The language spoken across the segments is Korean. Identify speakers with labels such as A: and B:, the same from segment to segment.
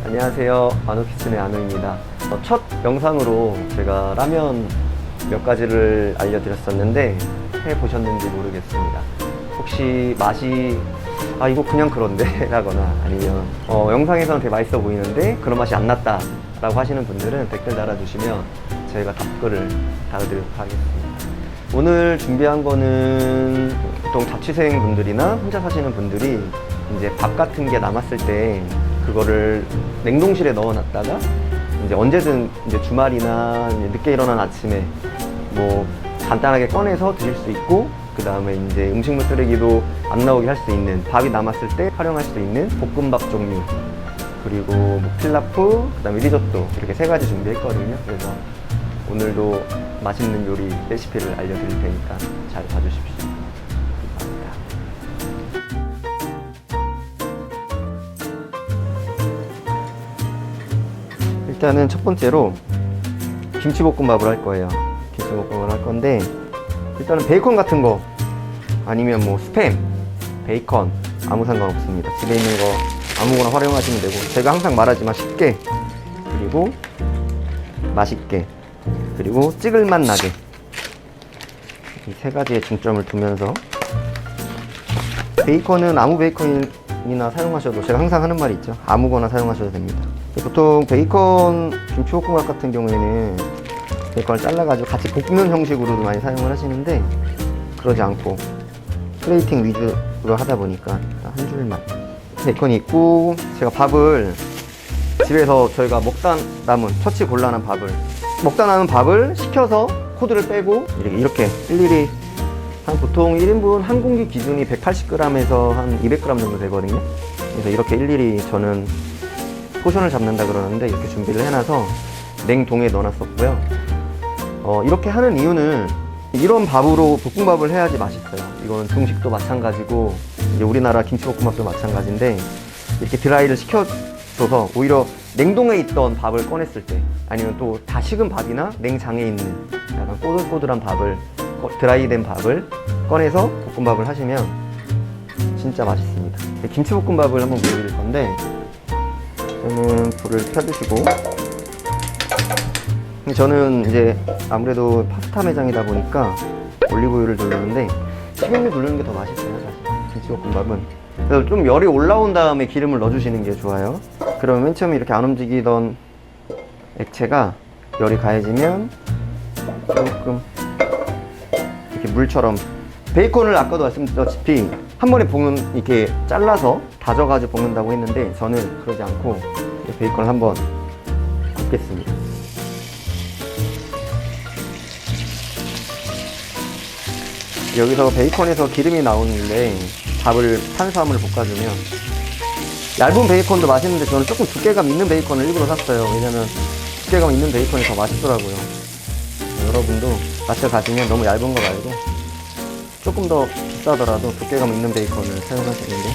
A: 안녕하세요. 아노키친의 안우입니다. 첫 영상으로 제가 라면 몇 가지를 알려드렸었는데 해보셨는지 모르겠습니다. 혹시 맛이 이거 그냥 그런데 라거나 아니면 영상에서는 되게 맛있어 보이는데 그런 맛이 안 났다 라고 하시는 분들은 댓글 달아주시면 저희가 답글을 달아드리도록 하겠습니다. 오늘 준비한 거는 보통 자취생 분들이나 혼자 사시는 분들이 이제 밥 같은 게 남았을 때 그거를 냉동실에 넣어놨다가 이제 언제든 이제 주말이나 늦게 일어난 아침에 뭐 간단하게 꺼내서 드실 수 있고, 그 다음에 이제 음식물 쓰레기도 안 나오게 할 수 있는, 밥이 남았을 때 활용할 수 있는 볶음밥 종류, 그리고 뭐 필라프, 그 다음에 리조또, 이렇게 세 가지 준비했거든요. 그래서 오늘도 맛있는 요리 레시피를 알려드릴 테니까 잘 봐주십시오. 감사합니다. 일단은 첫 번째로 김치볶음밥을 할 거예요. 김치볶음밥을 할 건데, 일단은 베이컨 같은 거 아니면 뭐 스팸, 베이컨 아무 상관없습니다. 집에 있는 거 아무거나 활용하시면 되고, 제가 항상 말하지만 쉽게, 그리고 맛있게, 그리고 찍을맛 나게, 이 세 가지에 중점을 두면서, 베이컨은 아무 베이컨이나 사용하셔도, 제가 항상 하는 말이 있죠. 아무거나 사용하셔도 됩니다. 보통 베이컨 김치볶음밥 같은 경우에는 베이컨을 잘라가지고 같이 볶는 형식으로도 많이 사용을 하시는데, 그러지 않고 플레이팅 위주로 하다 보니까 한 줄만 베이컨이 있고, 제가 밥을 집에서 저희가 먹다 남은 처치곤란한 밥을, 먹다 남은 밥을 식혀서 코드를 빼고 이렇게 일일이 한 보통 1인분 한 공기 기준이 180g에서 한 200g 정도 되거든요. 그래서 이렇게 일일이 저는 포션을 잡는다 그러는데 이렇게 준비를 해놔서 냉동에 넣어놨었고요. 이렇게 하는 이유는 이런 밥으로 볶음밥을 해야지 맛있어요. 이거는 중식도 마찬가지고 이제 우리나라 김치볶음밥도 마찬가지인데, 이렇게 드라이를 시켜줘서 오히려 냉동에 있던 밥을 꺼냈을 때, 아니면 또 다 식은 밥이나 냉장에 있는 약간 꼬들꼬들한 밥을, 드라이된 밥을 꺼내서 볶음밥을 하시면 진짜 맛있습니다. 김치볶음밥을 한번 보여드릴 건데, 저는 불을 켜주시고, 저는 이제 아무래도 파스타 매장이다 보니까 올리브유를 두르는데, 식용유 두르는 게 더 맛있어요, 사실 김치볶음밥은. 그래서 좀 열이 올라온 다음에 기름을 넣어주시는 게 좋아요. 그러면 맨 처음에 이렇게 안 움직이던 액체가 열이 가해지면 조금 이렇게 물처럼, 베이컨을 아까도 말씀드렸다시피 한 번에 이렇게 잘라서 다져가지고 볶는다고 했는데, 저는 그러지 않고 베이컨을 한번 굽겠습니다. 여기서 베이컨에서 기름이 나오는데 탄수화물을 볶아주면, 얇은 베이컨도 맛있는데 저는 조금 두께감 있는 베이컨을 일부러 샀어요. 왜냐면 두께감 있는 베이컨이 더 맛있더라고요. 여러분도 마트 가시면 너무 얇은 거 말고 조금 더 비싸더라도 두께감 있는 베이컨을 사용하시는 게,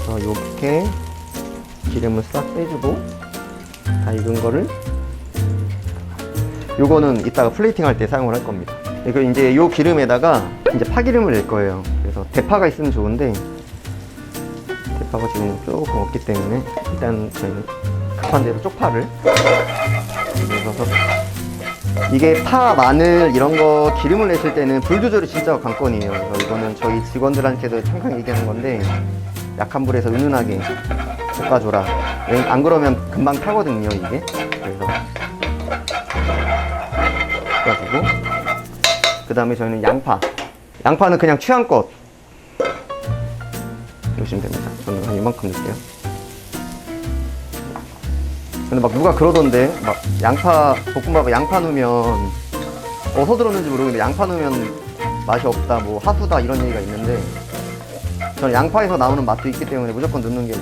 A: 그래서 이렇게 기름을 싹 빼주고, 다 익은 거를, 요거는 이따가 플레이팅 할 때 사용을 할 겁니다. 이거 이제 요 기름에다가 이제 파기름을 낼 거예요. 그래서 대파가 있으면 좋은데 대파가 지금 조금 없기 때문에 일단 저희는 급한 데서 쪽파를 넣어서, 이게 파, 마늘 이런 거 기름을 내실 때는 불 조절이 진짜 관건이에요. 그래서 이거는 저희 직원들한테도 항상 얘기하는 건데, 약한 불에서 은은하게 볶아줘라. 안 그러면 금방 타거든요, 이게. 그래서 볶아주고, 그 다음에 저희는 양파는 그냥 취향껏 넣으시면 됩니다. 저는 한 이만큼 넣을게요. 근데 막 누가 그러던데, 막 볶음밥에 양파 넣으면, 어디서 들었는지 모르겠는데 양파 넣으면 맛이 없다, 뭐 하수다, 이런 얘기가 있는데, 저는 양파에서 나오는 맛도 있기 때문에 무조건 넣는 게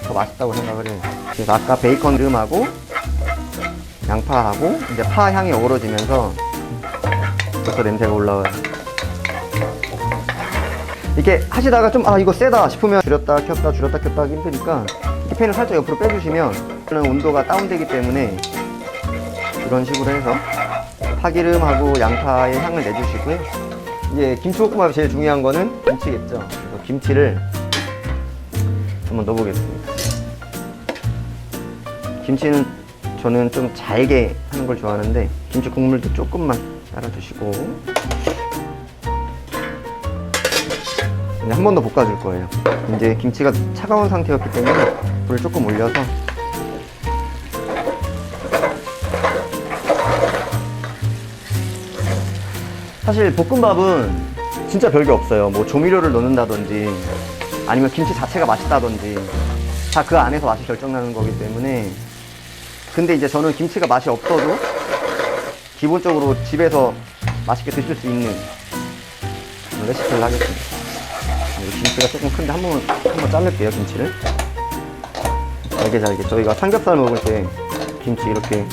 A: 더 맛있다고 생각을 해요. 그래서 아까 베이컨 기름하고 양파하고 이제 파 향이 어우러지면서 벌써 냄새가 올라와요. 이렇게 하시다가 좀 이거 세다 싶으면 줄였다 켰다 줄였다 켰다 하기 힘드니까 이렇게 팬을 살짝 옆으로 빼주시면 온도가 다운되기 때문에, 이런 식으로 해서 파기름하고 양파의 향을 내주시고요. 이제 김치볶음밥에 제일 중요한 거는 김치겠죠. 그래서 김치를 한번 넣어보겠습니다. 김치는 저는 좀 잘게 하는 걸 좋아하는데 김치 국물도 조금만 따라주시고 한 번 더 볶아줄 거예요. 이제 김치가 차가운 상태였기 때문에 불을 조금 올려서 사실 볶음밥은 진짜 별게 없어요. 뭐 조미료를 넣는다든지 아니면 김치 자체가 맛있다든지 다 그 안에서 맛이 결정나는 거기 때문에. 근데 이제 저는 김치가 맛이 없어도 기본적으로 집에서 맛있게 드실 수 있는 레시피를 하겠습니다. 김치가 조금 큰데 한번 자를게요. 김치를 잘게 저희가 삼겹살 먹을 때 김치 이렇게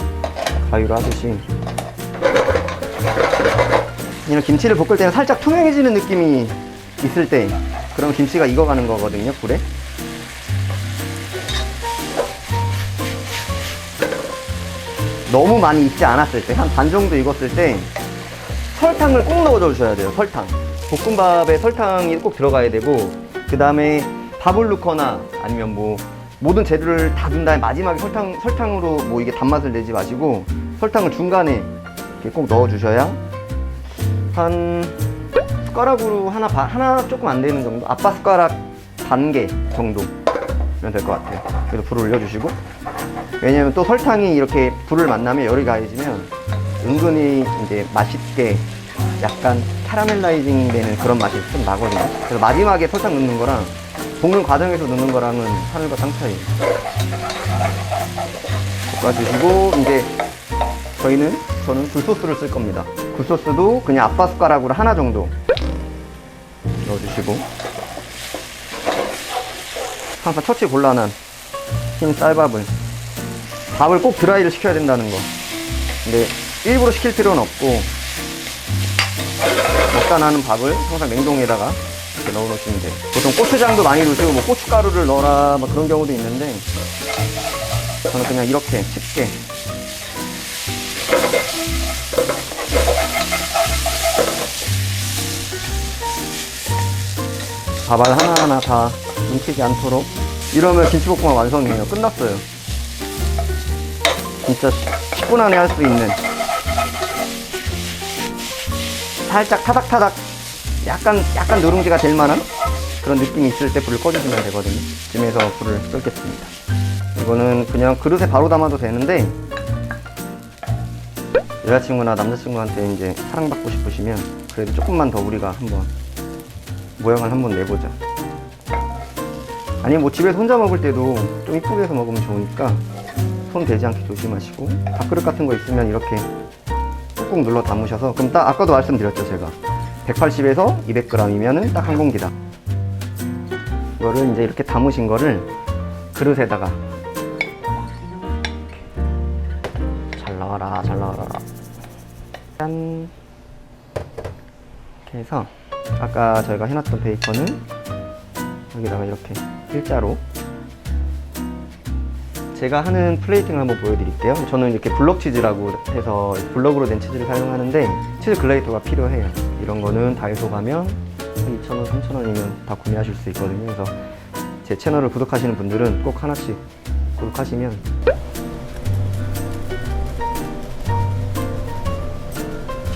A: 가위로 하듯이 이런 김치를 볶을 때는 살짝 투명해지는 느낌이 있을 때 그럼 김치가 익어가는 거거든요. 불에 너무 많이 익지 않았을 때 한 반 정도 익었을 때 설탕을 꼭 넣어줘 주셔야 돼요. 설탕. 볶음밥에 설탕이 꼭 들어가야 되고 그 다음에 밥을 넣거나 아니면 뭐 모든 재료를 다 둔 다음에 마지막에 설탕으로 뭐 이게 단맛을 내지 마시고 설탕을 중간에 이렇게 꼭 넣어 주셔야 한 숟가락으로 하나 조금 안 되는 정도, 아빠 숟가락 반 개 정도면 될 것 같아요. 그래서 불을 올려주시고, 왜냐면 또 설탕이 이렇게 불을 만나면 열이 가해지면 은근히 이제 맛있게 약간 캐러멜라이징 되는 그런 맛이 좀 나거든요. 그래서 마지막에 설탕 넣는 거랑 볶는 과정에서 넣는 거랑은 하늘과 땅 차이. 볶아주시고, 이제 저는 굴소스를 쓸 겁니다. 굴소스도 그냥 아빠 숟가락으로 하나 정도 넣어주시고, 항상 처치 곤란한 흰 쌀밥을, 밥을 꼭 드라이를 시켜야 된다는 거. 근데 일부러 시킬 필요는 없고 먹다 나는 밥을 항상 냉동에다가 이렇게 넣어 놓으시면 돼요. 보통 고추장도 많이 넣으시고 뭐 고춧가루를 넣어라 뭐 그런 경우도 있는데 저는 그냥 이렇게 쉽게 밥알 하나하나 다 뭉치지 않도록, 이러면 김치볶음밥 완성이에요. 끝났어요. 진짜 10분 안에 할 수 있는, 살짝 타닥타닥 약간 누룽지가 될 만한 그런 느낌이 있을 때 불을 꺼주시면 되거든요. 이쯤에서 불을 끄겠습니다. 이거는 그냥 그릇에 바로 담아도 되는데 여자친구나 남자친구한테 이제 사랑받고 싶으시면 그래도 조금만 더 우리가 한번 모양을 한번 내보자. 아니면 뭐 집에서 혼자 먹을 때도 좀 이쁘게 해서 먹으면 좋으니까 손 대지 않게 조심하시고, 밥그릇 같은 거 있으면 이렇게 꾹꾹 눌러 담으셔서, 그럼 딱 아까도 말씀드렸죠 제가 180에서 200g이면은 딱 한 공기다. 이거를 이제 이렇게 담으신 거를 그릇에다가 잘 나와라 짠. 이렇게 해서 아까 저희가 해놨던 베이컨은 여기다가 이렇게 일자로, 제가 하는 플레이팅을 한번 보여드릴게요. 저는 이렇게 블럭 치즈라고 해서 블럭으로 된 치즈를 사용하는데 치즈 글레이터가 필요해요. 이런 거는 다이소 가면 2,000원, 3,000원이면 다 구매하실 수 있거든요. 그래서 제 채널을 구독하시는 분들은 꼭 하나씩 구독하시면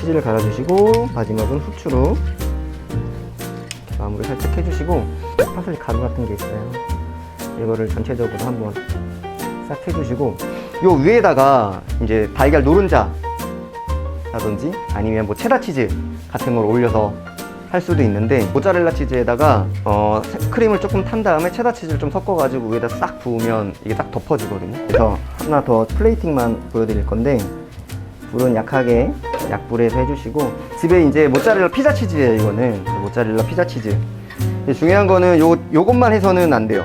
A: 치즈를 갈아주시고, 마지막은 후추로 마무리 살짝 해주시고, 파슬리 가루 같은 게 있어요. 이거를 전체적으로 한번 싹 해주시고, 요 위에다가 이제 달걀 노른자 라든지 아니면 뭐 체다 치즈 같은 걸 올려서 할 수도 있는데, 모짜렐라 치즈에다가 크림을 조금 탄 다음에 체다 치즈를 좀 섞어가지고 위에다 싹 부으면 이게 딱 덮어지거든요. 그래서 하나 더 플레이팅만 보여드릴 건데, 불은 약하게 약불에서 해주시고, 집에 이제 모짜렐라 피자 치즈예요. 이거는 모짜렐라 피자 치즈. 중요한 거는 요것만 해서는 안 돼요.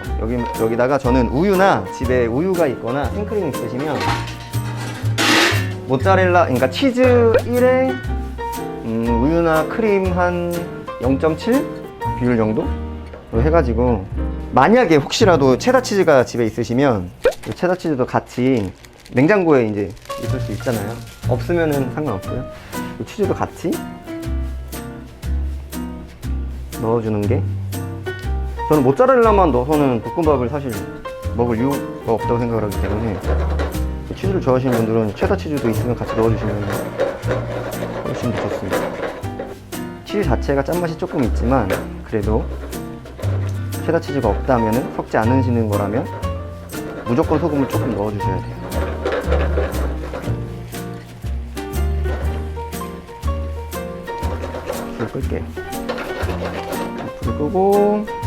A: 여기다가 저는 우유나 집에 우유가 있거나 생크림 있으시면 모짜렐라, 그러니까 치즈 1에 우유나 크림 한 0.7 비율 정도 해가지고, 만약에 혹시라도 체다 치즈가 집에 있으시면 체다 치즈도 같이 냉장고에 이제 있을 수 있잖아요. 없으면은 상관없고요. 치즈도 같이 넣어주는 게, 저는 모짜렐라만 넣어서는 볶음밥을 사실 먹을 이유가 없다고 생각을 하기 때문에 치즈를 좋아하시는 분들은 체다 치즈도 있으면 같이 넣어주시면 훨씬 더 좋습니다. 치즈 자체가 짠맛이 조금 있지만 그래도 체다 치즈가 없다면, 섞지 않으시는 거라면 무조건 소금을 조금 넣어주셔야 돼요. 불을 끌게요. 불을 끄고